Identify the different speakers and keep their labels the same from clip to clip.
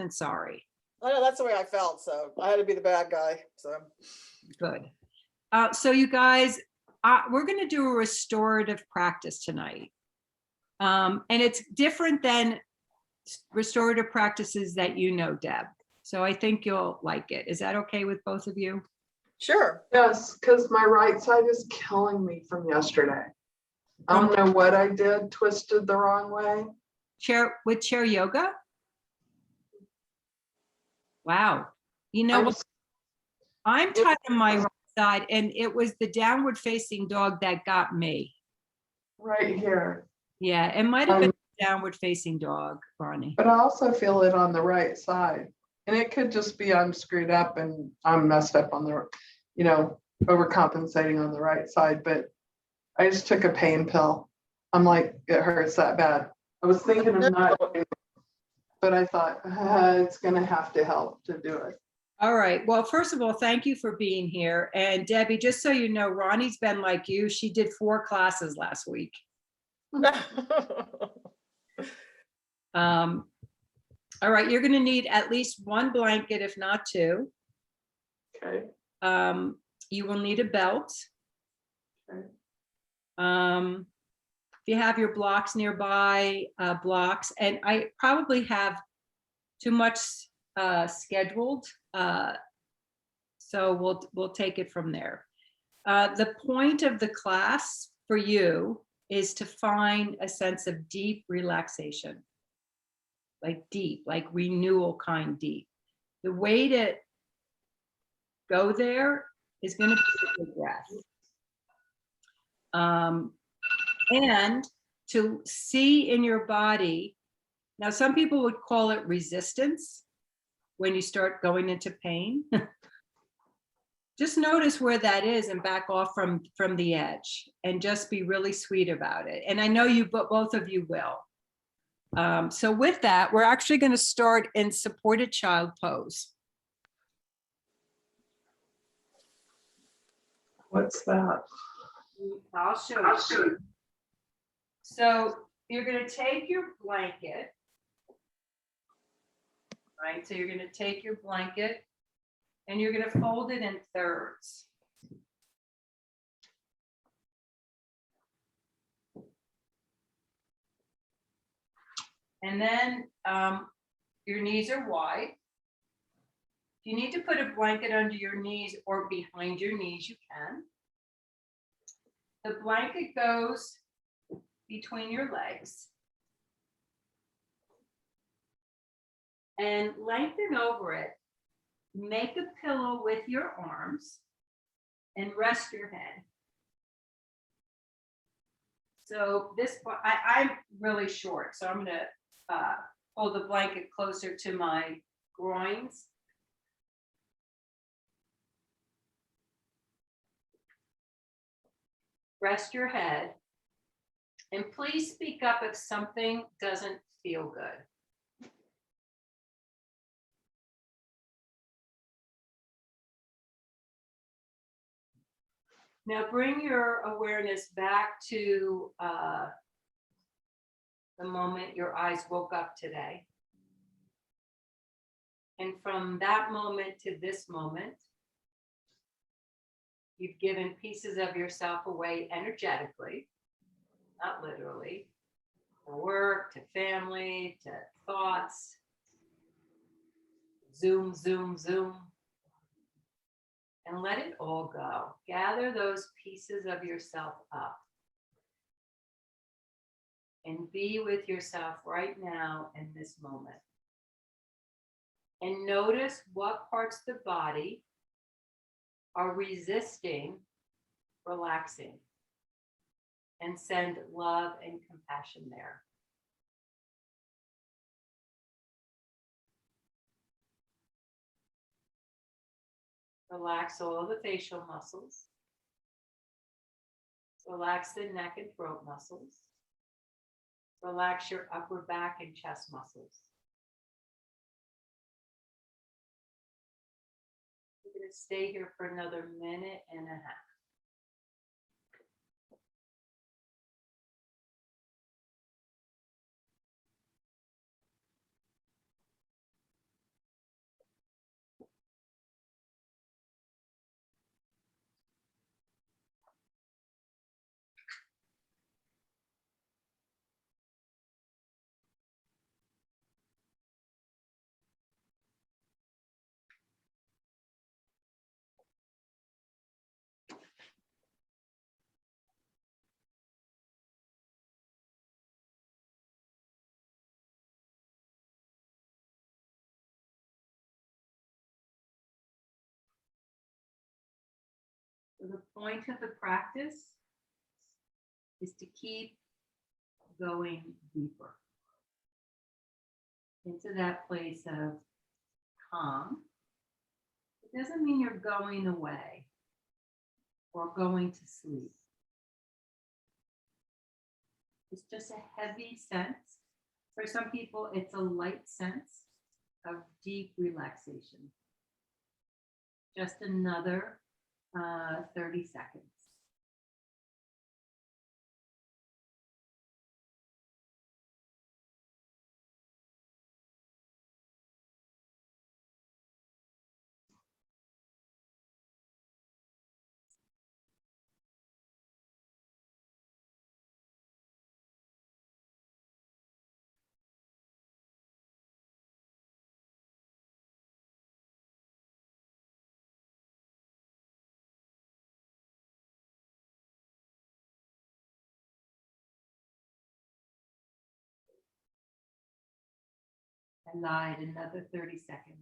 Speaker 1: than sorry.
Speaker 2: I know that's the way I felt, so I had to be the bad guy. So
Speaker 1: Good. So you guys, we're going to do a restorative practice tonight. And it's different than restorative practices that you know, Deb. So I think you'll like it. Is that okay with both of you?
Speaker 2: sure.
Speaker 3: Yes, because my right side is killing me from yesterday. I don't know what I did, twisted the wrong way.
Speaker 1: Chair yoga? Wow. You know, I'm tight on my right side, and it was the downward facing dog that got me.
Speaker 3: Right here.
Speaker 1: Yeah, it might have been a downward facing dog, Ronnie.
Speaker 3: But I also feel it on the right side. And it could just be I'm screwed up and I'm messed up on the, overcompensating on the right side. But I just took a pain pill. I'm like, it hurts that bad. I was thinking of not doing it, but I thought it's going to have to help to do it.
Speaker 1: All right. Well, first of all, thank you for being here. And Debbie, just so you know, Ronnie's been like you. She did 4 classes last week. All right. You're going to need at least 1 blanket, if not 2.
Speaker 3: Okay.
Speaker 1: You will need a belt.
Speaker 3: Okay.
Speaker 1: If you have your blocks nearby, blocks, and I probably have too much scheduled, so we'll take it from there. The point of the class for you is to find a sense of deep relaxation, like renewal kind deep. The way to go there is going to be the breath. And to see in your body, now some people would call it resistance when you start going into pain. Just notice where that is and back off from the edge and just be really sweet about it. And I know both of you will. So with that, we're actually going to start in supported child pose.
Speaker 3: What's that?
Speaker 1: I'll show you. So you're going to take your blanket, right? So you're going to take your blanket and you're going to fold it in thirds. And then your knees are wide. If you need to put a blanket under your knees or behind your knees, you can. The blanket goes between your legs and lengthen over it. Make a pillow with your arms and rest your head. So I'm really short, so I'm going to hold the blanket closer to my groins. Rest your head. And please speak up if something doesn't feel good. Now bring your awareness back to the moment your eyes woke up today. And from that moment to this moment, you've given pieces of yourself away energetically, not literally, to work, to family, to thoughts. Zoom, zoom, zoom. And let it all go. Gather those pieces of yourself up. And be with yourself right now in this moment. And notice what parts of the body are resisting relaxing. And send love and compassion there. Relax all the facial muscles. Relax the neck and throat muscles. Relax your upper back and chest muscles. We're going to stay here for another minute and a half. So the point of the practice is to keep going deeper into that place of calm. It doesn't mean you're going away or going to sleep. It's just a heavy sense. For some people, it's a light sense of deep relaxation. Just another 30 seconds. I lied, another 30 seconds.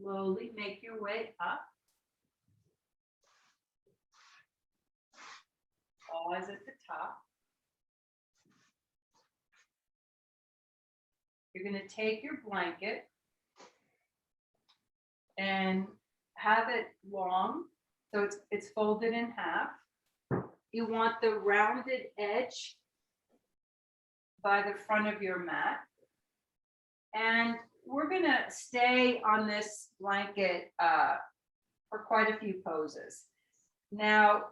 Speaker 1: Slowly make your way up. Pause at the top. You're going to take your blanket and have it long, so it's folded in half. You want the rounded edge by the front of your mat. And we're going to stay on this blanket for quite a few poses. Now,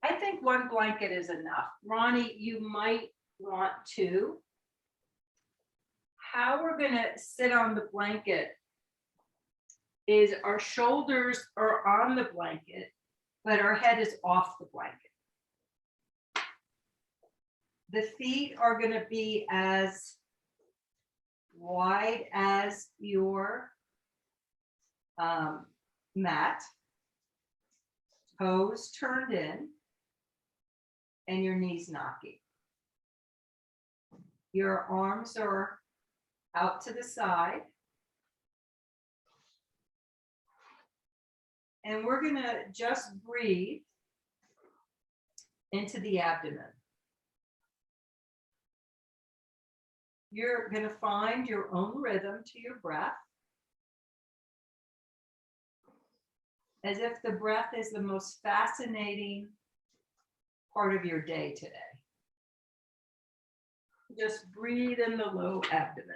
Speaker 1: I think one blanket is enough. Ronnie, you might want two. How we're going to sit on the blanket is our shoulders are on the blanket, but our head is off the blanket. The feet are going to be as wide as your mat, toes turned in, and your knees knocking. Your arms are out to the side. And we're going to just breathe into the abdomen. You're going to find your own rhythm to your breath, as if the breath is the most fascinating part of your day today. Just breathe in the low abdomen.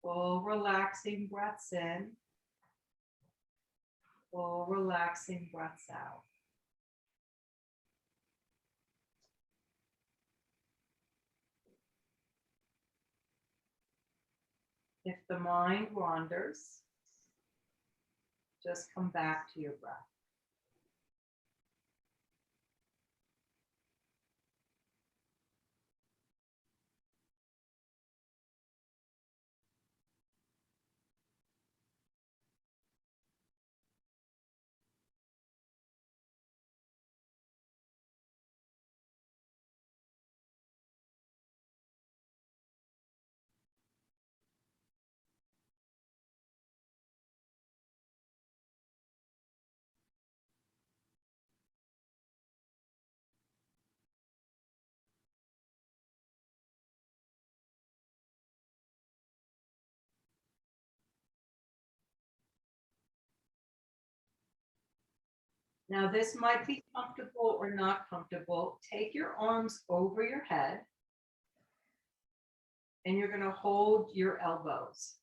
Speaker 1: Full relaxing breaths in, full relaxing breaths out. If the mind wanders, just come back to your breath. Now, this might be comfortable or not comfortable. Take your arms over your head, and you're going to hold your elbows.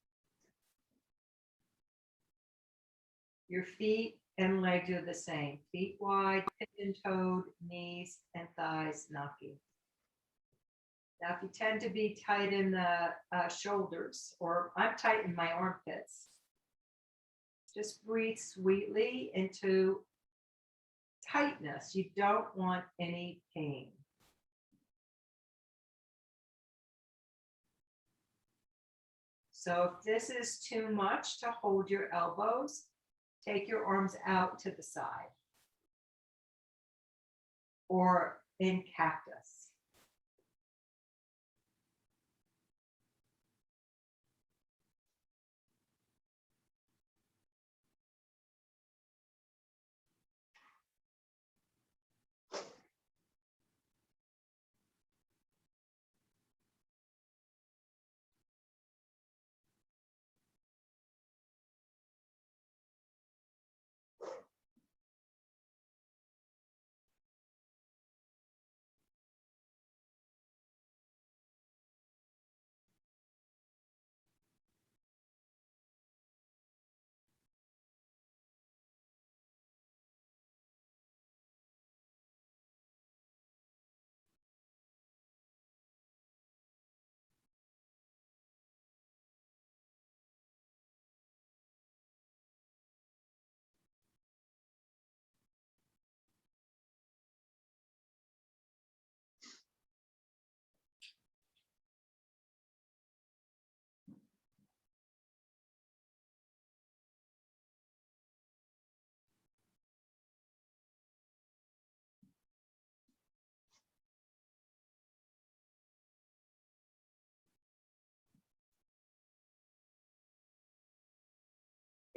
Speaker 1: Your feet and legs are the same. Feet wide, pigeon-toed, knees and thighs knocking. Now, if you tend to be tight in the shoulders, or I'm tight in my armpits, just breathe sweetly into tightness. You don't want any pain. So if this is too much to hold your elbows, take your arms out to the side or in cactus.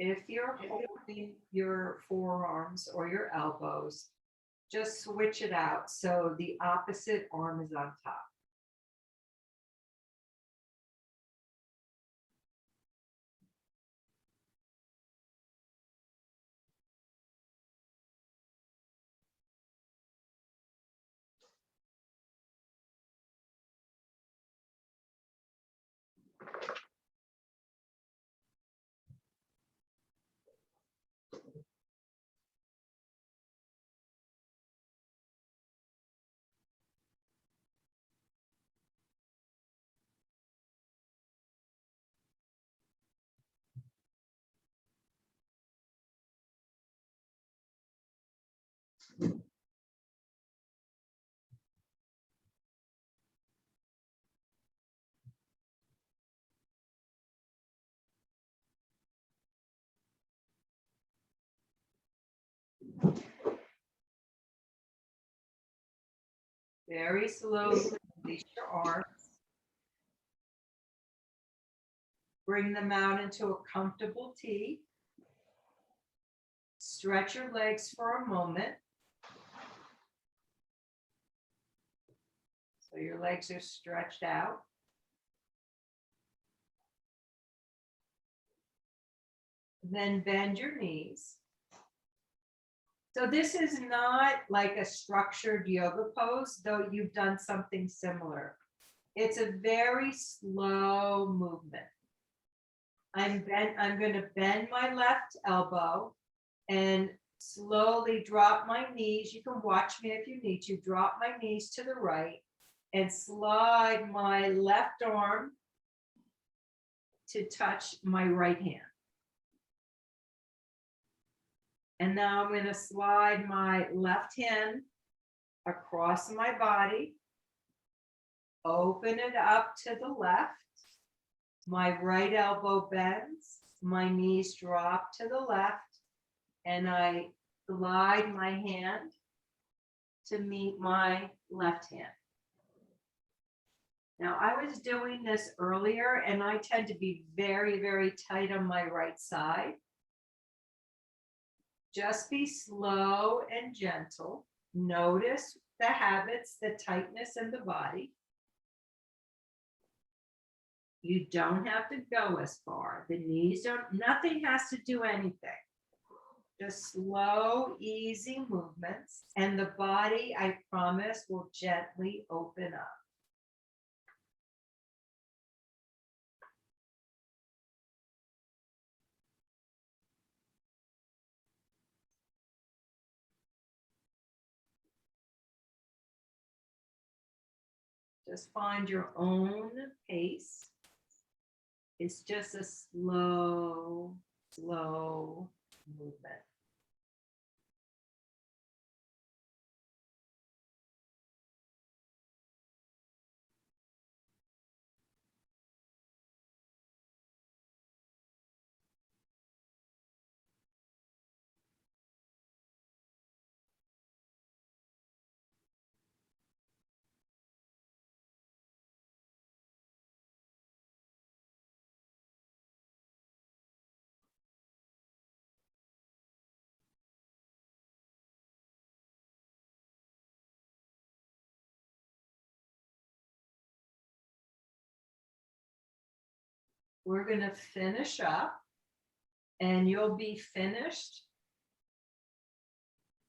Speaker 1: If you're holding your forearms or your elbows, just switch it out so the opposite arm is on top. Very slowly release your arms. Bring them out into a comfortable T. Stretch your legs for a moment. So your legs are stretched out. Then bend your knees. So this is not like a structured yoga pose, though you've done something similar. It's a very slow movement. I'm going to bend my left elbow and slowly drop my knees. You can watch me if you need to. Drop my knees to the right and slide my left arm to touch my right hand. And now I'm going to slide my left hand across my body, open it up to the left. My right elbow bends, my knees drop to the left, and I glide my hand to meet my left hand. Now, I was doing this earlier, and I tend to be very, very tight on my right side. Just be slow and gentle. Notice the habits, the tightness in the body. You don't have to go as far. The knees don't, nothing has to do anything. Just slow, easy movements. And the body, I promise, will gently open up. Just find your own pace. It's just a slow, slow movement. We're going to finish up, and you'll be finished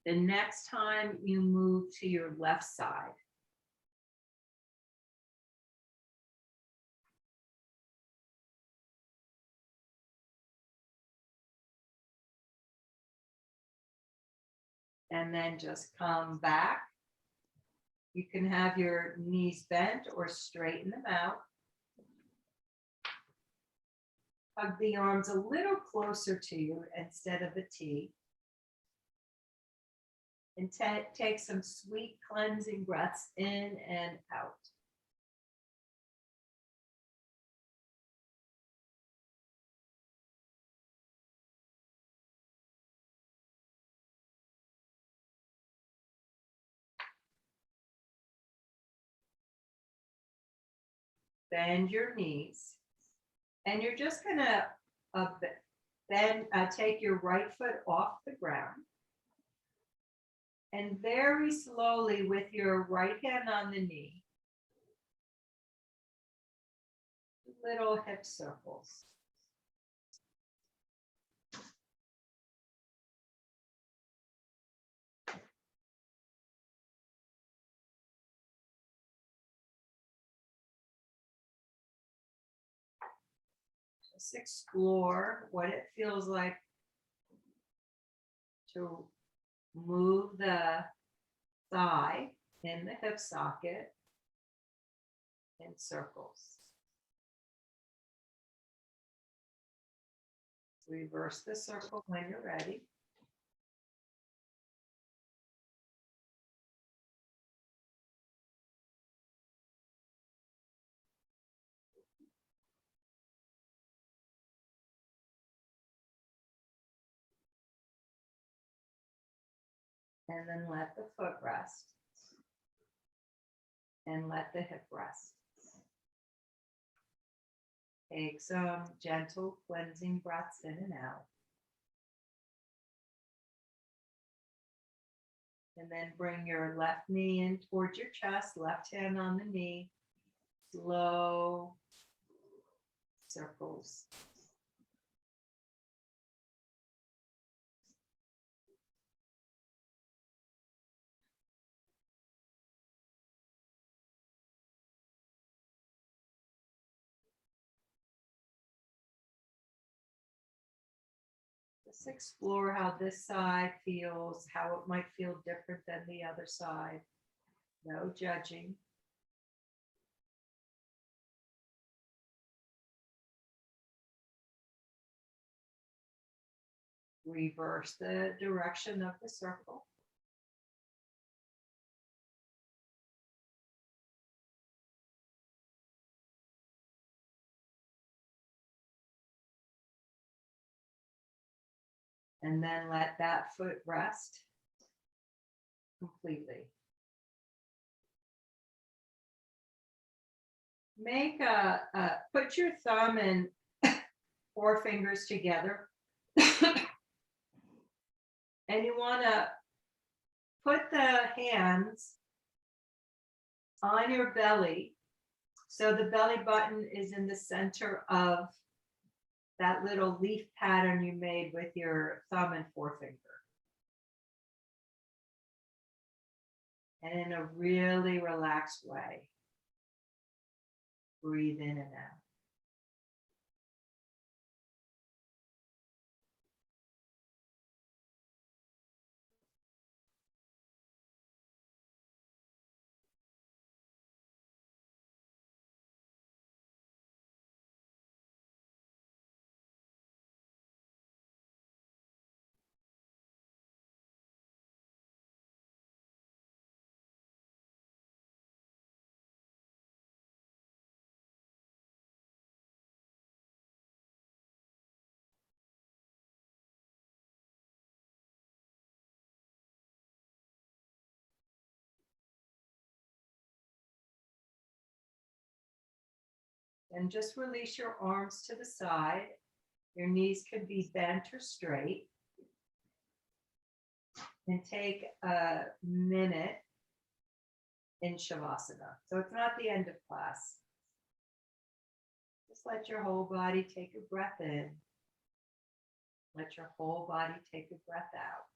Speaker 1: the next time you move to your left side. And then just come back. You can have your knees bent or straighten them out. Hug the arms a little closer to you instead of a T. And take some sweet cleansing breaths in and out. Bend your knees. And you're just gonna take your right foot off the ground. And very slowly with your right hand on the knee, little hip circles. Just explore what it feels like to move the thigh in the hip socket in circles. Reverse the circle when you're ready. And then let the foot rest. And let the hip rest. Take some gentle cleansing breaths in and out. And then bring your left knee in towards your chest, left hand on the knee. Slow circles. Just explore how this side feels, how it might feel different than the other side. No judging. Reverse the direction of the circle. And then let that foot rest completely. Put your thumb and four fingers together. And you want to put the hands on your belly. So the belly button is in the center of that little leaf pattern you made with your thumb and forefinger. And in a really relaxed way, breathe in and out. And just release your arms to the side. Your knees can be bent or straight. And take a minute in Shavasana. So it's not the end of class. Just let your whole body take a breath in. Let your whole body take a breath out.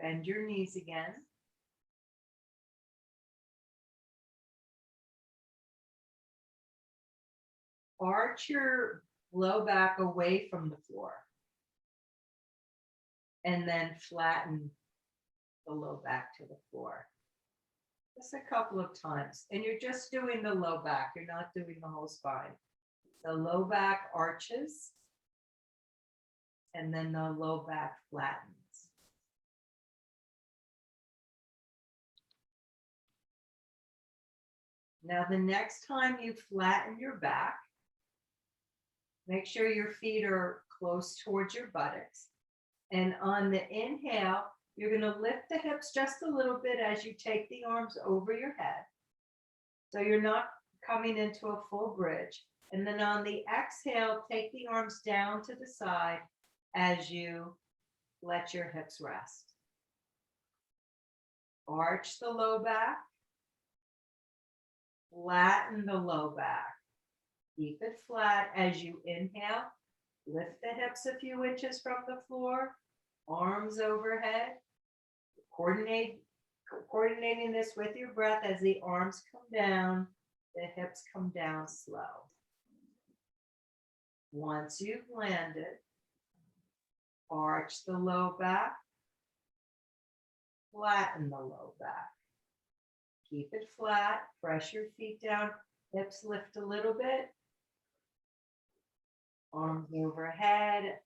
Speaker 1: Bend your knees again. Arch your low back away from the floor. And then flatten the low back to the floor. Just a couple of times. And you're just doing the low back. You're not doing the whole spine. The low back arches. And then the low back flattens. Now, the next time you flatten your back, make sure your feet are close towards your buttocks. And on the inhale, you're going to lift the hips just a little bit as you take the arms over your head. So you're not coming into a full bridge. And then on the exhale, take the arms down to the side as you let your hips rest. Arch the low back. Flatten the low back. Keep it flat as you inhale. Lift the hips a few inches from the floor. Arms overhead. Coordinating this with your breath as the arms come down, the hips come down slow. Once you've landed, arch the low back. Flatten the low back. Keep it flat, press your feet down, hips lift a little bit. Arms overhead.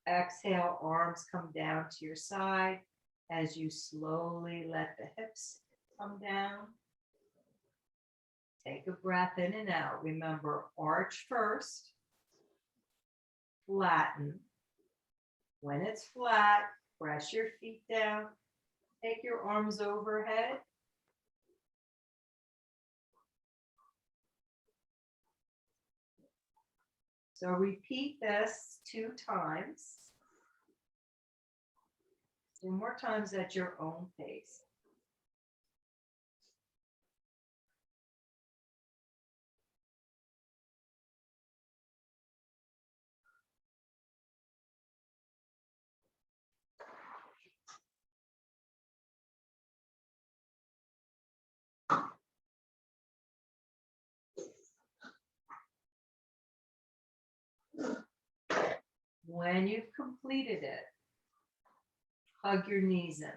Speaker 1: Exhale, arms come down to your side as you slowly let the hips come down. Take a breath in and out. Remember, arch first, flatten. When it's flat, press your feet down. Take your arms overhead. So repeat this 2 times. 2 more times at your own pace. When you've completed it, hug your knees in.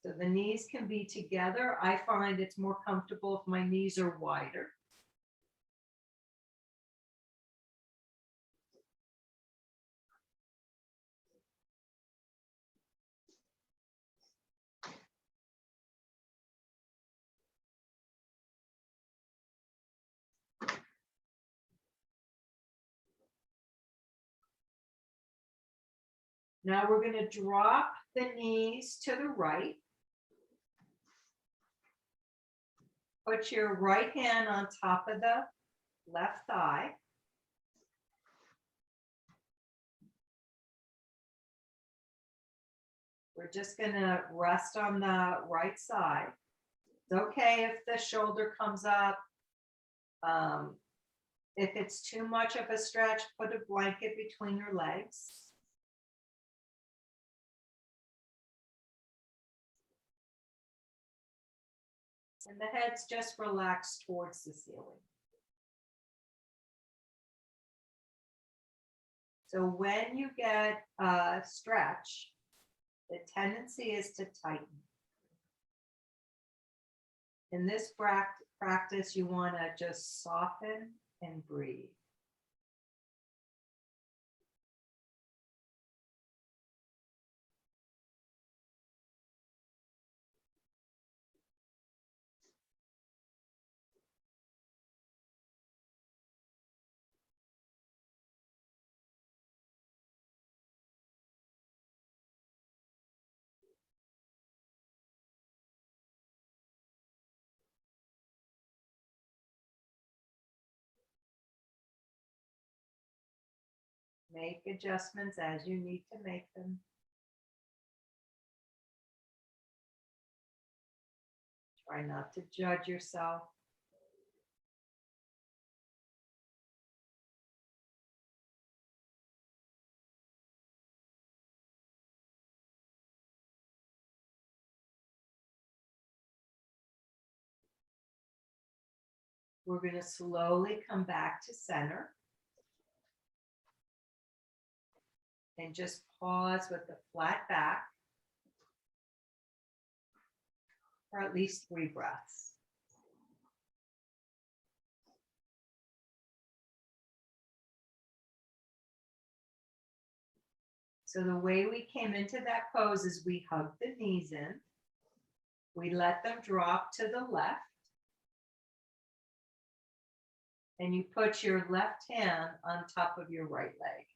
Speaker 1: So the knees can be together. I find it's more comfortable if my knees are wider. Now we're going to drop the knees to the right. Put your right hand on top of the left thigh. We're just going to rest on the right side. It's okay if the shoulder comes up. If it's too much of a stretch, put a blanket between your legs. And the head's just relaxed towards the ceiling. So when you get a stretch, the tendency is to tighten. In this practice, you want to just soften and breathe. Make adjustments as you need to make them. Try not to judge yourself. We're going to slowly come back to center. And just pause with the flat back for at least 3 breaths. So the way we came into that pose is we hug the knees in. We let them drop to the left. And you put your left hand on top of your right leg.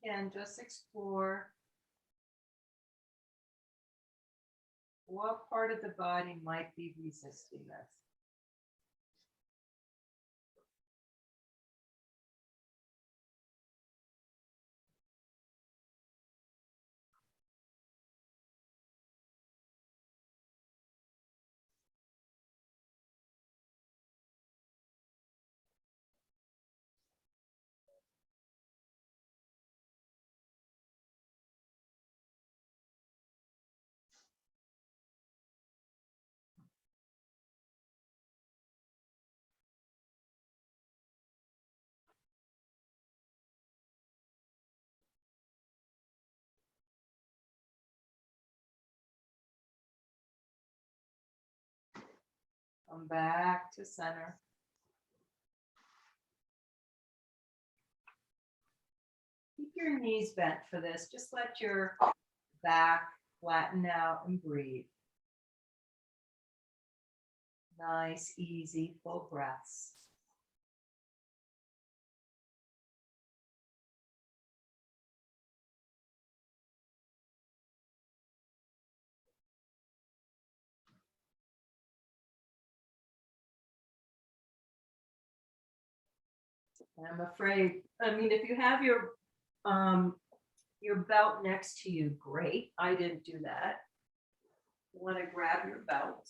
Speaker 1: Again, just explore what part of the body might be resisting this. Come back to center. Keep your knees bent for this. Just let your back flatten out and breathe. Nice, easy, full breaths. I'm afraid, if you have your belt next to you, great. I didn't do that. You want to grab your belt.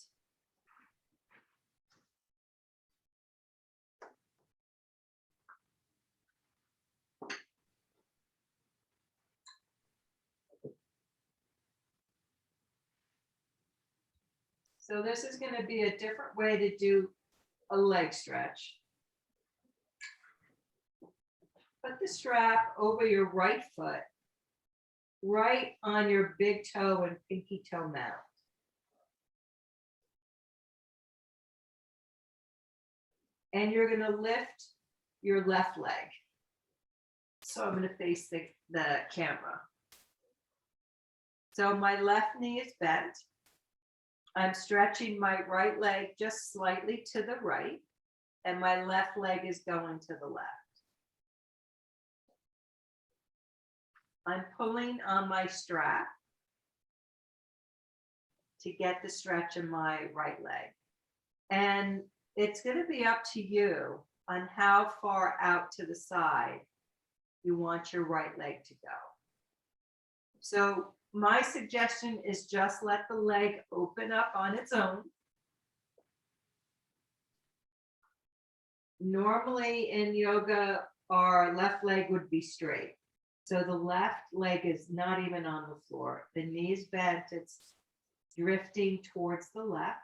Speaker 1: So this is going to be a different way to do a leg stretch. Put the strap over your right foot, right on your big toe and pinky toe mount. And you're going to lift your left leg. So I'm going to face the camera. So my left knee is bent. I'm stretching my right leg just slightly to the right, and my left leg is going to the left. I'm pulling on my strap to get the stretch in my right leg. And it's going to be up to you on how far out to the side you want your right leg to go. So my suggestion is just let the leg open up on its own. Normally in yoga, our left leg would be straight. So the left leg is not even on the floor. The knee's bent, it's drifting towards the left.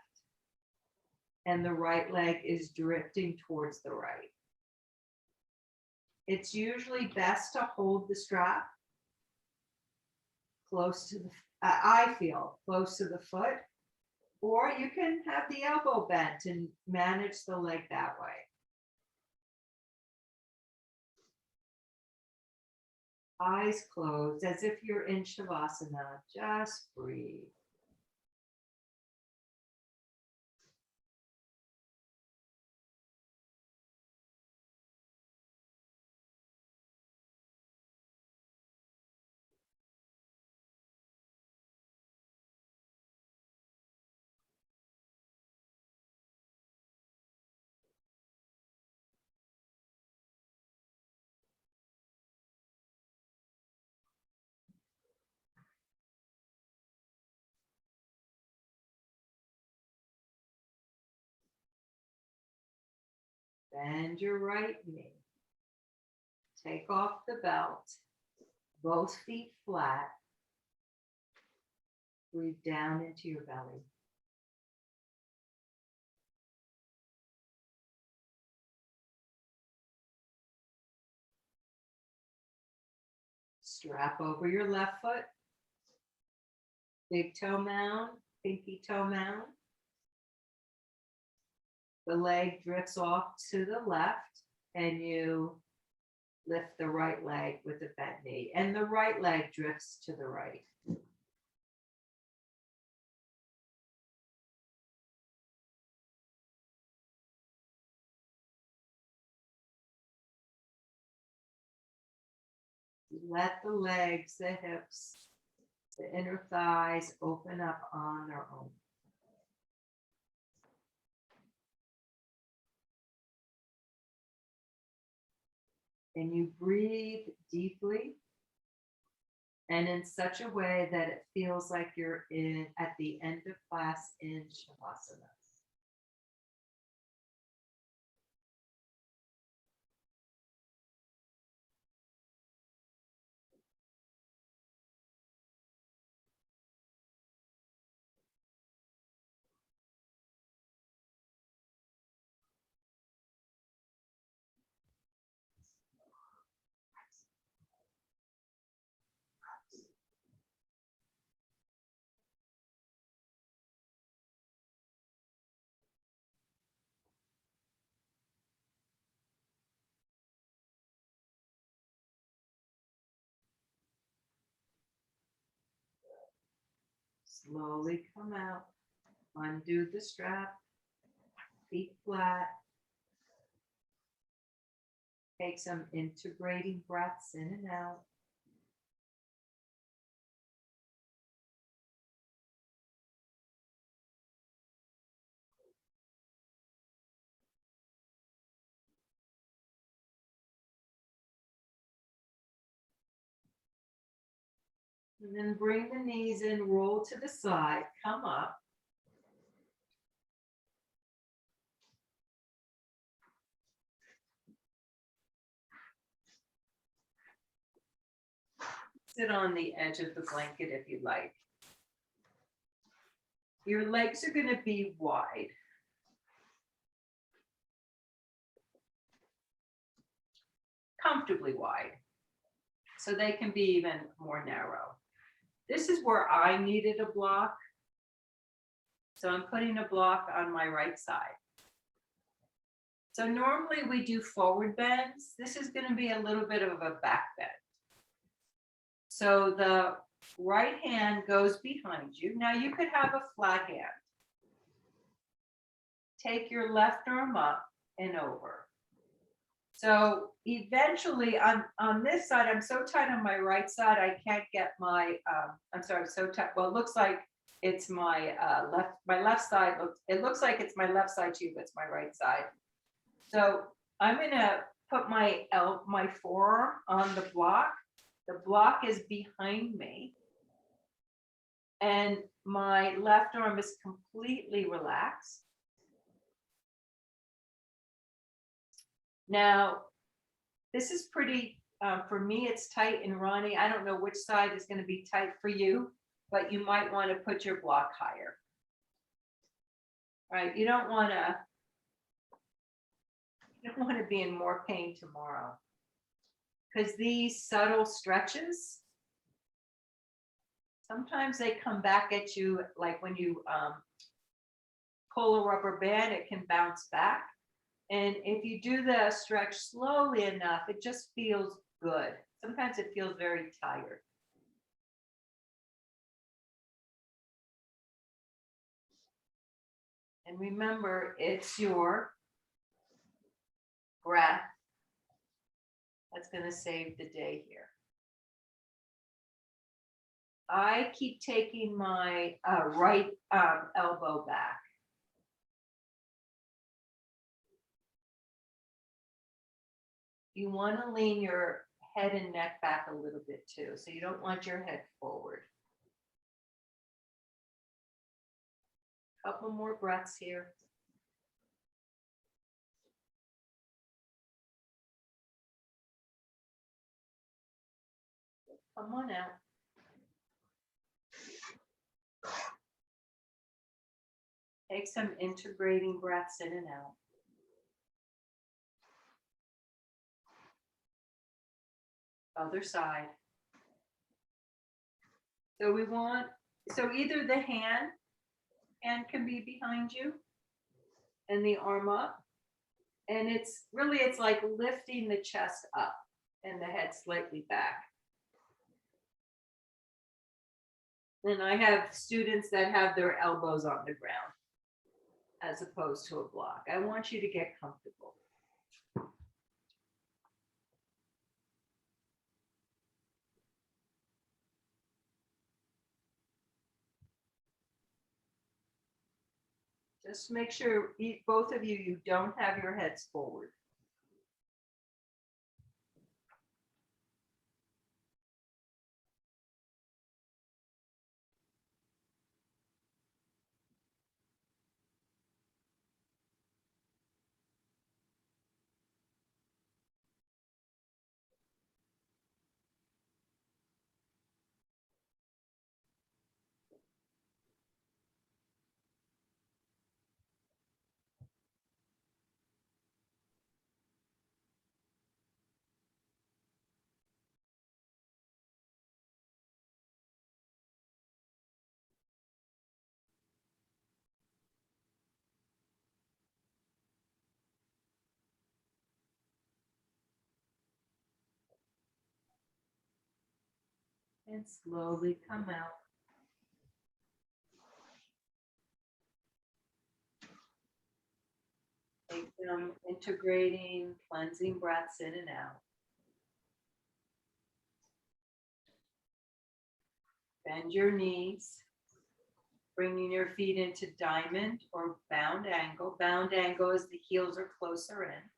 Speaker 1: And the right leg is drifting towards the right. It's usually best to hold the strap close to the, I feel, close to the foot, or you can have the elbow bent and manage the leg that way. Eyes closed as if you're in Shavasana, just breathe. Bend your right knee. Take off the belt. Both feet flat. Breathe down into your belly. Strap over your left foot. Big toe mound, pinky toe mound. The leg drifts off to the left and you lift the right leg with the bent knee, and the right leg drifts to the right. Let the legs, the hips, the inner thighs open up on their own. And you breathe deeply and in such a way that it feels like you're at the end of class in Shavasana. Slowly come out, undo the strap, feet flat. Take some integrating breaths in and out. And then bring the knees in, roll to the side, come up. Sit on the edge of the blanket if you like. Your legs are going to be wide. comfortably wide. So they can be even more narrow. This is where I needed a block. So I'm putting a block on my right side. So normally we do forward bends. This is going to be a little bit of a back bend. So the right hand goes behind you. Now you could have a flat hand. Take your left arm up and over. So eventually on this side, I'm so tight on my right side, I can't get my, I'm sorry, so tight. Well, it looks like it's my left side. It looks like it's my left side too, but it's my right side. So I'm gonna put my forearm on the block. The block is behind me. And my left arm is completely relaxed. Now, this is pretty, for me, it's tight, and Ronnie, I don't know which side is going to be tight for you, but you might want to put your block higher. Right? You don't want to be in more pain tomorrow, because these subtle stretches, sometimes they come back at you, like when you pull a rubber band, it can bounce back. And if you do the stretch slowly enough, it just feels good. Sometimes it feels very tired. And remember, it's your breath that's going to save the day here. I keep taking my right elbow back. You want to lean your head and neck back a little bit too, so you don't want your head forward. Couple more breaths here. Come on out. Take some integrating breaths in and out. Other side. So we want, so either the hand can be behind you and the arm up. And it's like lifting the chest up and the head slightly back. Then I have students that have their elbows on the ground as opposed to a block. I want you to get comfortable. Just make sure, both of you, you don't have your heads forward. And slowly come out. Take them integrating, cleansing breaths in and out. Bend your knees, bringing your feet into diamond or bound angle. Bound angle is the heels are closer in.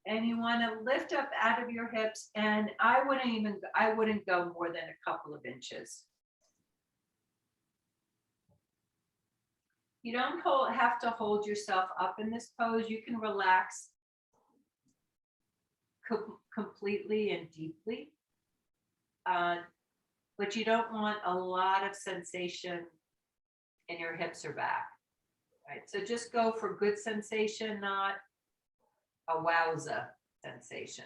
Speaker 1: And you want to lift up out of your hips, and I wouldn't go more than a couple of inches. You don't have to hold yourself up in this pose. You can relax completely and deeply, but you don't want a lot of sensation in your hips or back. Right? So just go for good sensation, not a wowza sensation.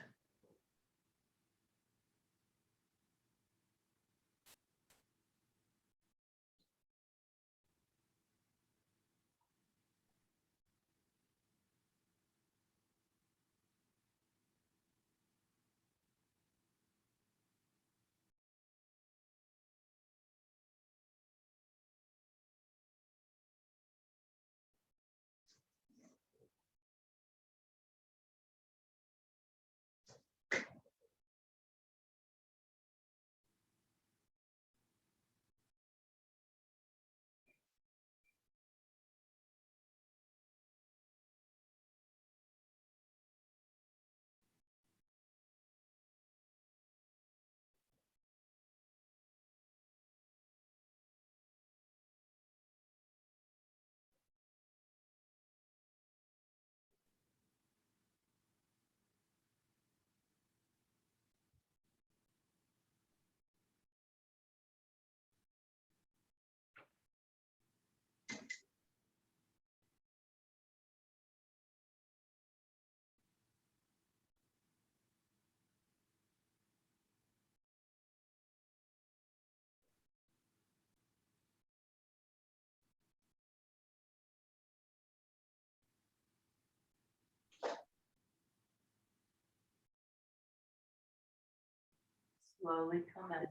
Speaker 1: Slowly come in.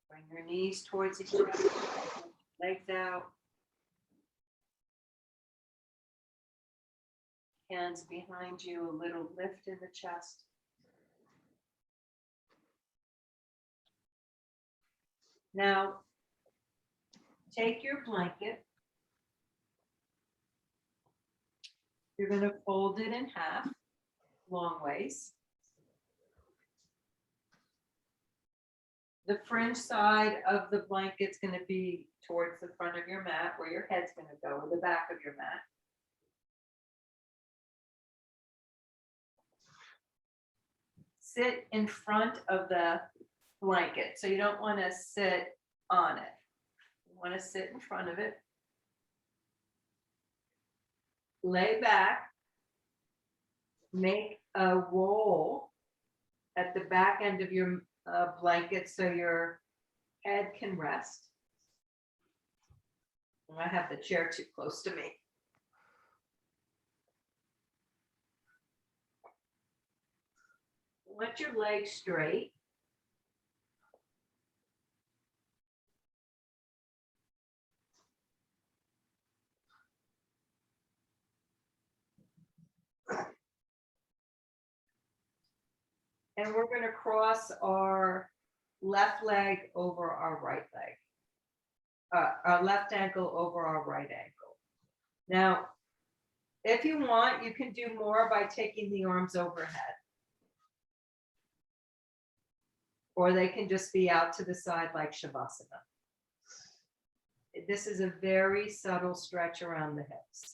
Speaker 1: Bring your knees towards each other, legs out. Hands behind you, a little lift in the chest. Now, take your blanket. You're going to fold it in half, long ways. The fringe side of the blanket's going to be towards the front of your mat, where your head's going to go, or the back of your mat. Sit in front of the blanket. So you don't want to sit on it. You want to sit in front of it. Lay back. Make a roll at the back end of your blanket so your head can rest. And I have the chair too close to me. Let your legs straight. And we're going to cross our left leg over our right leg. Our left ankle over our right ankle. Now, if you want, you can do more by taking the arms overhead. Or they can just be out to the side like Shavasana. This is a very subtle stretch around the hips.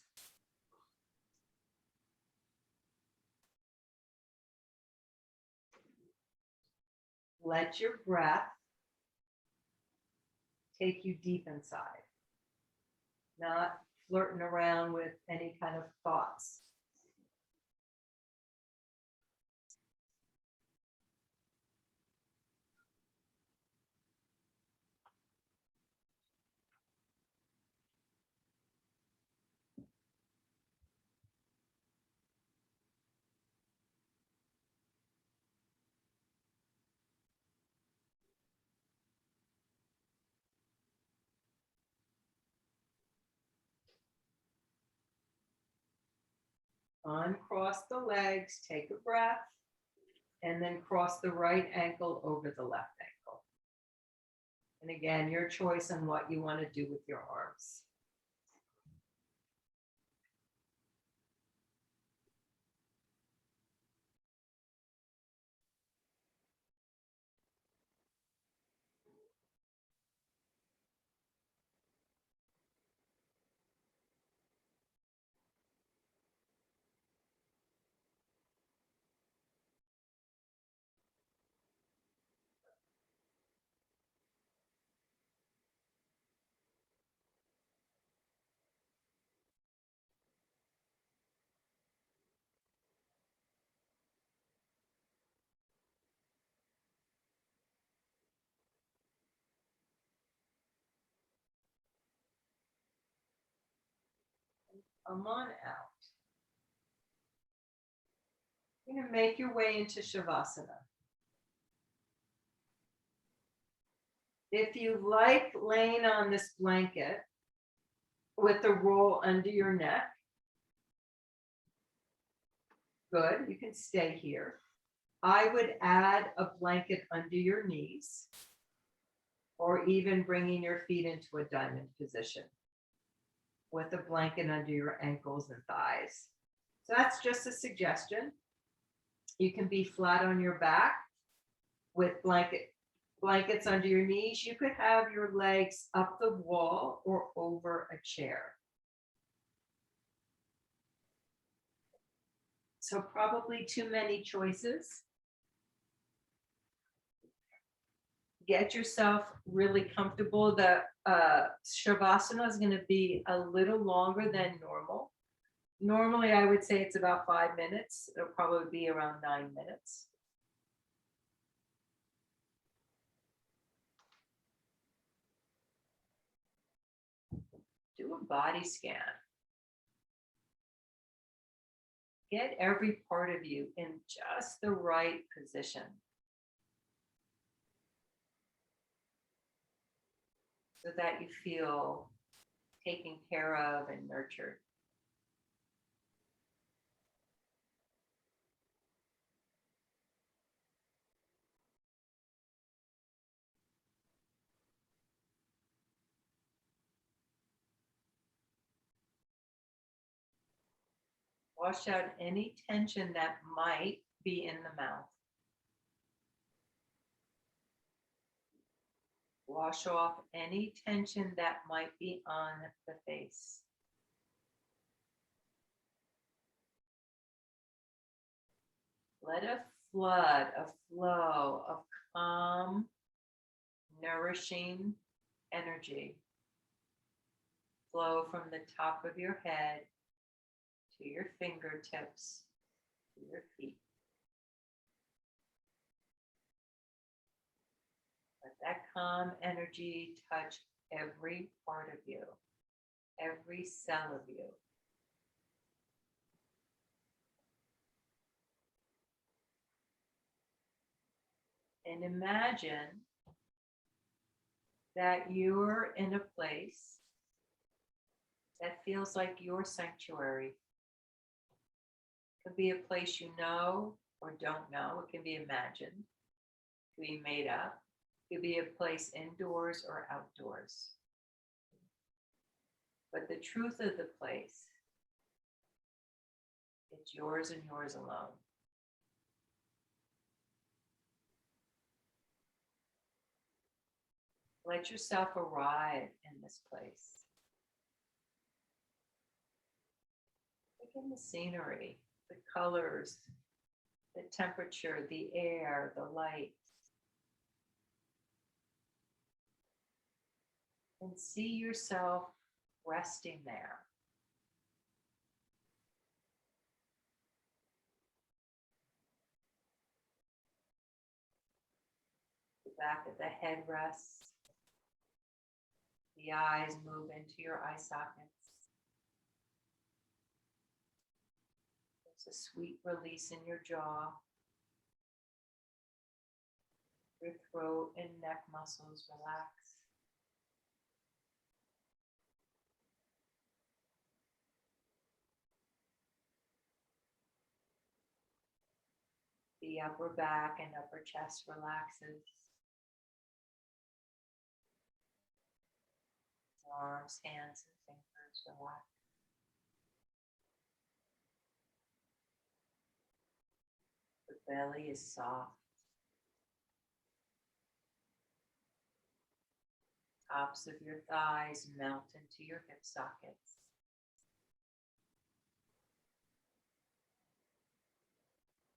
Speaker 1: Let your breath take you deep inside, not flirting around with any kind of thoughts. Uncross the legs, take a breath, and then cross the right ankle over the left ankle. And again, your choice on what you want to do with your arms. Come on out. You're going to make your way into Shavasana. If you like laying on this blanket with the roll under your neck, good, you can stay here. I would add a blanket under your knees, or even bringing your feet into a diamond position with a blanket under your ankles and thighs. So that's just a suggestion. You can be flat on your back with blankets under your knees. You could have your legs up the wall or over a chair. So probably too many choices. Get yourself really comfortable. The Shavasana is going to be a little longer than normal. Normally, I would say it's about 5 minutes. It'll probably be around 9 minutes. Do a body scan. Get every part of you in just the right position. So that you feel taken care of and nurtured. Wash out any tension that might be in the mouth. Wash off any tension that might be on the face. Let a flood, a flow of calm, nourishing energy flow from the top of your head to your fingertips, to your feet. Let that calm energy touch every part of you, every cell of you. And imagine that you're in a place that feels like your sanctuary. It could be a place you know or don't know. It can be imagined. It can be made up. It could be a place indoors or outdoors. But the truth of the place, it's yours and yours alone. Let yourself arrive in this place. Take in the scenery, the colors, the temperature, the air, the light. And see yourself resting there. The back of the head rests. The eyes move into your eye sockets. There's a sweet release in your jaw. Your throat and neck muscles relax. The upper back and upper chest relaxes. Arms, hands, and fingers relax. The belly is soft. Tops of your thighs melt into your hip sockets.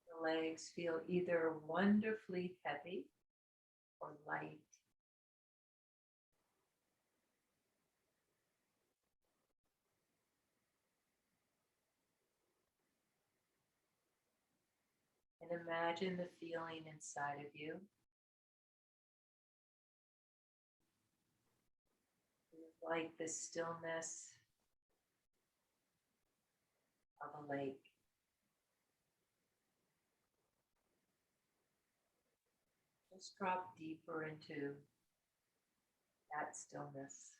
Speaker 1: The legs feel either wonderfully heavy or light. And imagine the feeling inside of you. Like the stillness of a lake. Just drop deeper into that stillness.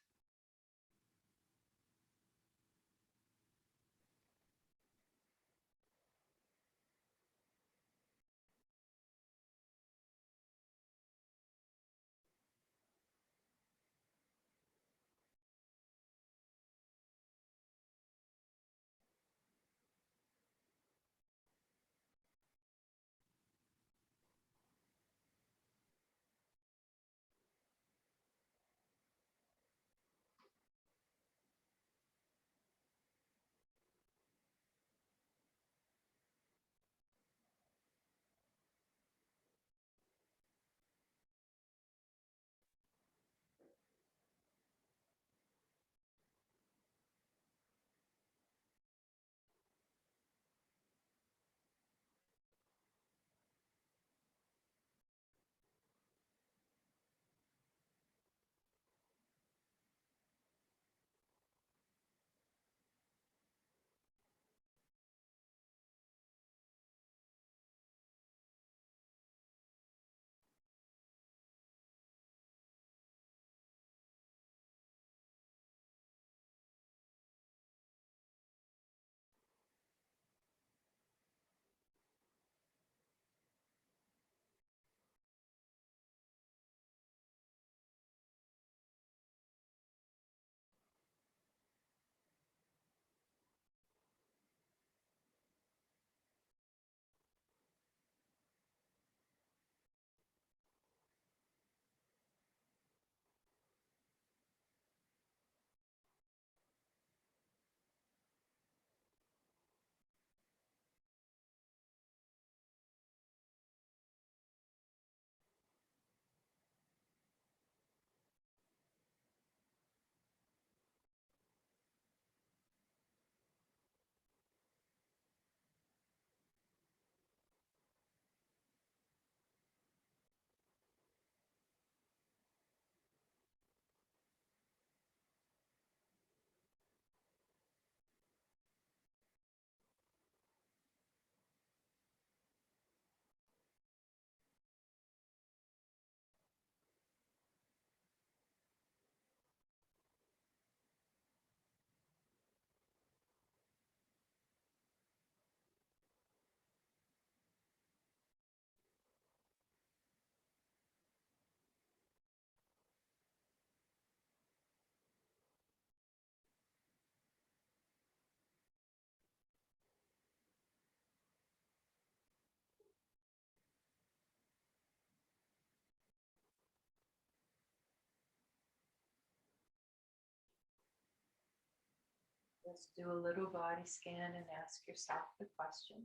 Speaker 1: Just do a little body scan and ask yourself the question.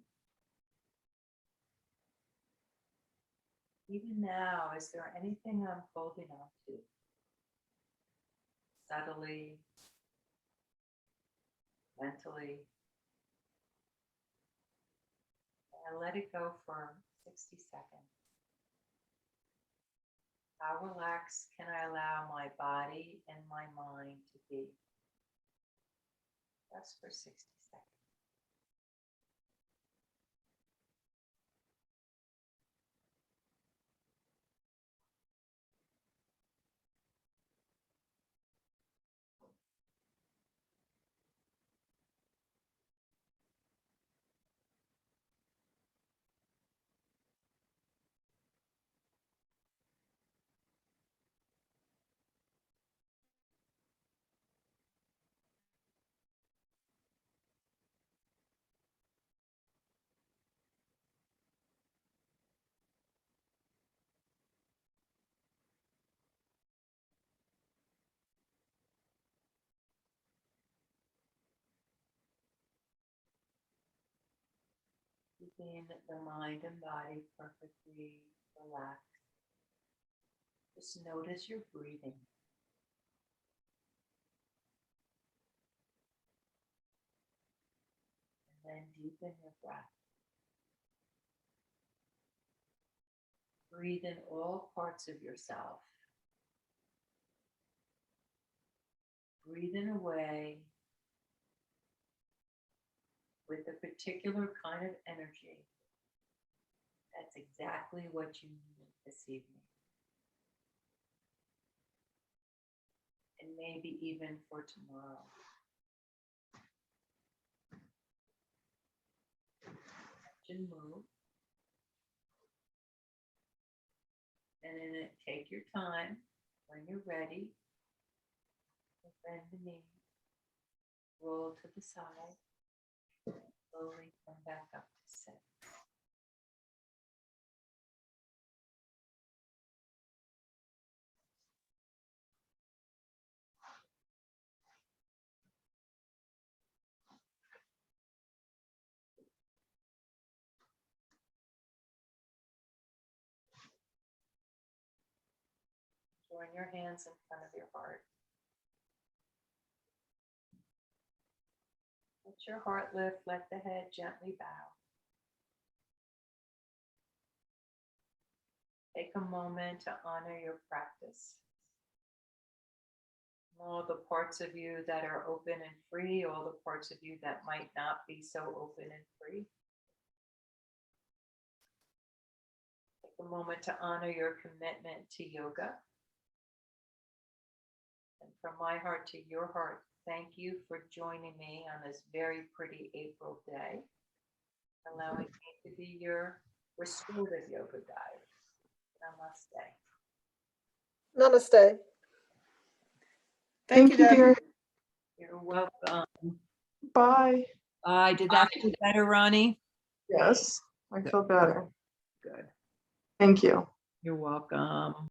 Speaker 1: Even now, is there anything I'm holding on to? Subtly, mentally. And let it go for 60 seconds. How relaxed can I allow my body and my mind to be? Just for 60 seconds. Keeping the mind and body perfectly relaxed. Just notice your breathing. And then deepen your breath. Breathe in all parts of yourself. Breathe in away. with a particular kind of energy. That's exactly what you need this evening. And maybe even for tomorrow. And move. And then take your time when you're ready. Bend the knee. Roll to the side. Slowly come back up to sit. Join your hands in front of your heart. Let your heart lift, let the head gently bow. Take a moment to honor your practice. All the parts of you that are open and free, all the parts of you that might not be so open and free. Take a moment to honor your commitment to yoga. And from my heart to your heart, thank you for joining me on this very pretty April day, allowing me to be your restorative yoga guide. Namaste.
Speaker 2: Namaste.
Speaker 3: Thank you,
Speaker 2: Deb.
Speaker 3: dear.
Speaker 1: You're welcome.
Speaker 3: Bye.
Speaker 1: Did that feel better, Ronnie?
Speaker 3: Yes, I feel better.
Speaker 1: Good.
Speaker 3: Thank you.
Speaker 1: You're welcome.